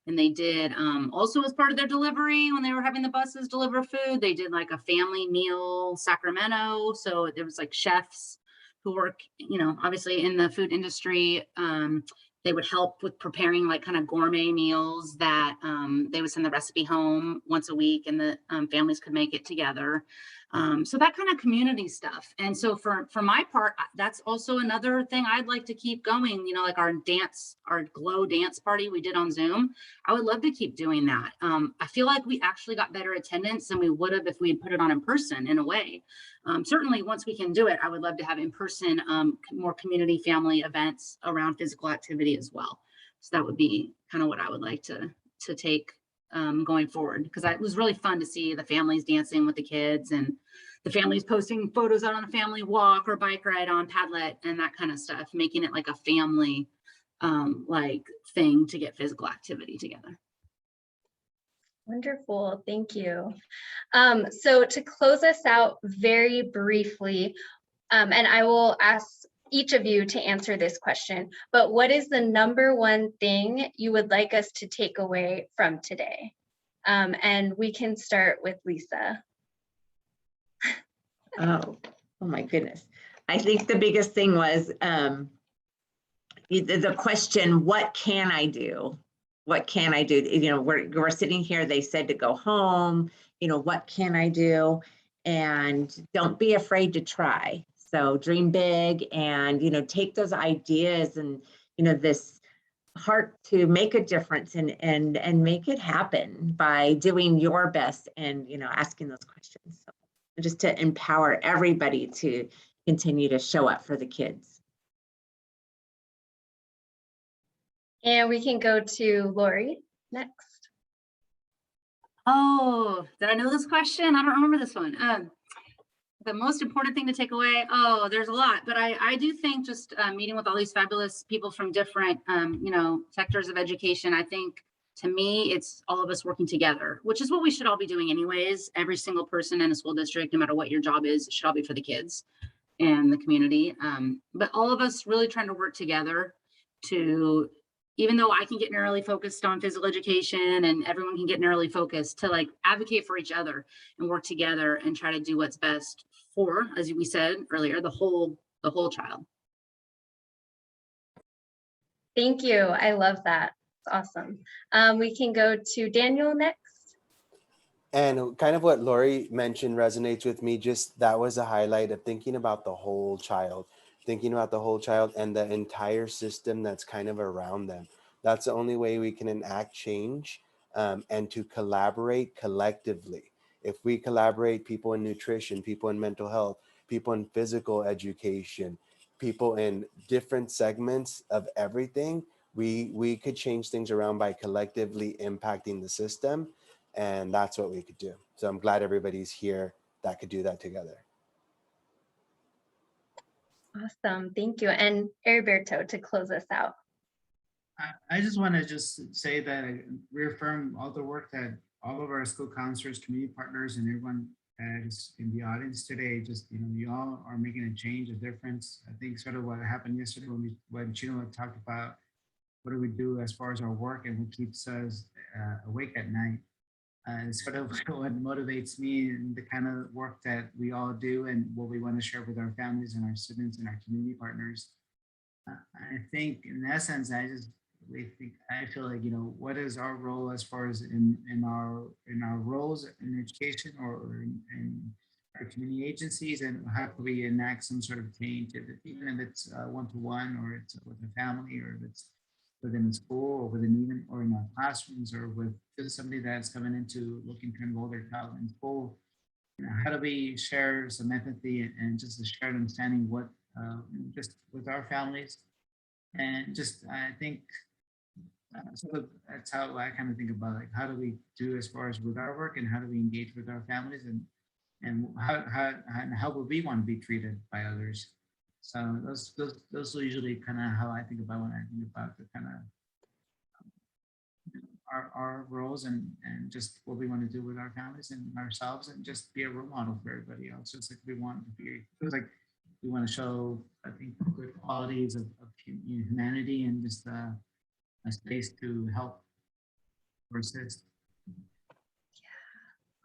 And they did also, as part of their delivery, when they were having the buses deliver food, they did like a family meal Sacramento. So there was like chefs who work, obviously in the food industry. They would help with preparing like kind of gourmet meals that they would send the recipe home once a week, and the families could make it together. So that kind of community stuff. And so for my part, that's also another thing I'd like to keep going, like our glow dance party we did on Zoom. I would love to keep doing that. I feel like we actually got better attendance than we would have if we had put it on in person, in a way. Certainly once we can do it, I would love to have in person, more community family events around physical activity as well. So that would be kind of what I would like to take going forward, because it was really fun to see the families dancing with the kids, and the families posting photos out on a family walk or bike ride on Padlet and that kind of stuff, making it like a family like thing to get physical activity together. Wonderful, thank you. So to close us out very briefly, and I will ask each of you to answer this question, but what is the number one thing you would like us to take away from today? And we can start with Lisa. Oh my goodness. I think the biggest thing was the question, what can I do? What can I do? We're sitting here, they said to go home, what can I do? And don't be afraid to try. So dream big, and, take those ideas and, this heart to make a difference and make it happen by doing your best and, asking those questions. So just to empower everybody to continue to show up for the kids. And we can go to Laurie next. Oh, did I know this question? I don't remember this one. The most important thing to take away, there's a lot, but I do think just meeting with all these fabulous people from different, sectors of education, I think, to me, it's all of us working together, which is what we should all be doing anyways. Every single person in a school district, no matter what your job is, it should all be for the kids and the community. But all of us really trying to work together to, even though I can get narrowly focused on physical education and everyone can get narrowly focused, to like advocate for each other and work together and try to do what's best for, as we said earlier, the whole child. Thank you. I love that. It's awesome. We can go to Daniel next. And kind of what Laurie mentioned resonates with me. Just that was a highlight of thinking about the whole child, and the entire system that's kind of around them. That's the only way we can enact change, and to collaborate collectively. If we collaborate, people in nutrition, people in mental health, people in physical education, people in different segments of everything, we could change things around by collectively impacting the system. And that's what we could do. So I'm glad everybody's here that could do that together. Awesome, thank you. And Heriberto, to close us out. I just want to just say that I reaffirm all the work that all of our school counselors, community partners, and everyone that is in the audience today. Just, you all are making a change, a difference. I think sort of what happened yesterday when Chino talked about what do we do as far as our work and what keeps us awake at night. Sort of what motivates me and the kind of work that we all do and what we want to share with our families and our students and our community partners. I think in essence, I feel like, what is our role as far as in our roles in education or in our community agencies, and how can we enact some sort of change, even if it's one-to-one or it's with a family, or if it's within a school or or in our classrooms, or with just somebody that's coming into looking to enroll their child in school. how do we share some empathy and just a shared understanding what just with our families, and just I think that's how I kind of think about, like, how do we do as far as with our work, and how do we engage with our families, and how would we want to be treated by others. So those are usually kind of how I think about when I think about the kind of our roles, and just what we want to do with our families and ourselves, and just be a role model for everybody else. Just like we want to be, feels like we want to show, I think, good qualities of humanity, and just a space to help or assist.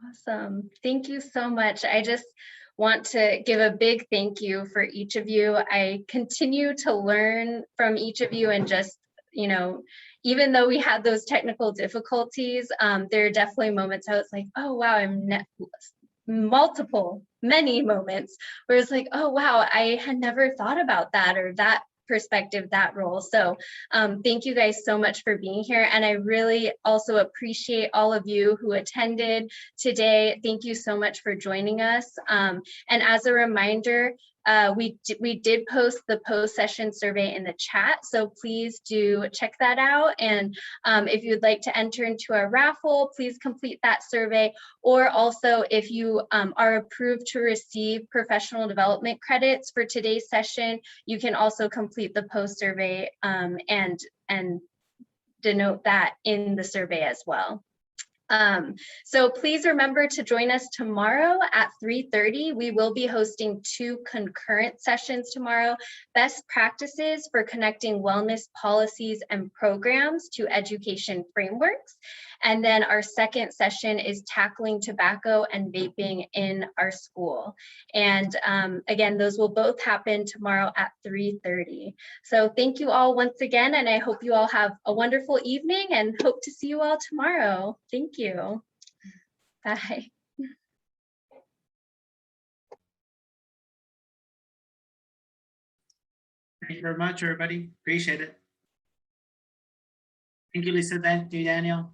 Awesome. Thank you so much. I just want to give a big thank you for each of you. I continue to learn from each of you, and just, you know, even though we had those technical difficulties, there are definitely moments I was like, oh, wow, many moments where it's like, oh, wow, I had never thought about that, or that perspective, that role. So thank you guys so much for being here. And I really also appreciate all of you who attended today. Thank you so much for joining us. And as a reminder, we did post the post-session survey in the chat, so please do check that out. And if you'd like to enter into a raffle, please complete that survey. Or also, if you are approved to receive professional development credits for today's session, you can also complete the post survey and denote that in the survey as well. So please remember to join us tomorrow at 3:30. We will be hosting 2 concurrent sessions tomorrow: best practices for connecting wellness policies and programs to education frameworks. And then our second session is tackling tobacco and vaping in our school. And again, those will both happen tomorrow at 3:30. So thank you all once again, and I hope you all have a wonderful evening, and hope to see you all tomorrow. Thank you. Bye. Thank you very much, everybody. Appreciate it. Thank you, Lisa. Thank you, Daniel.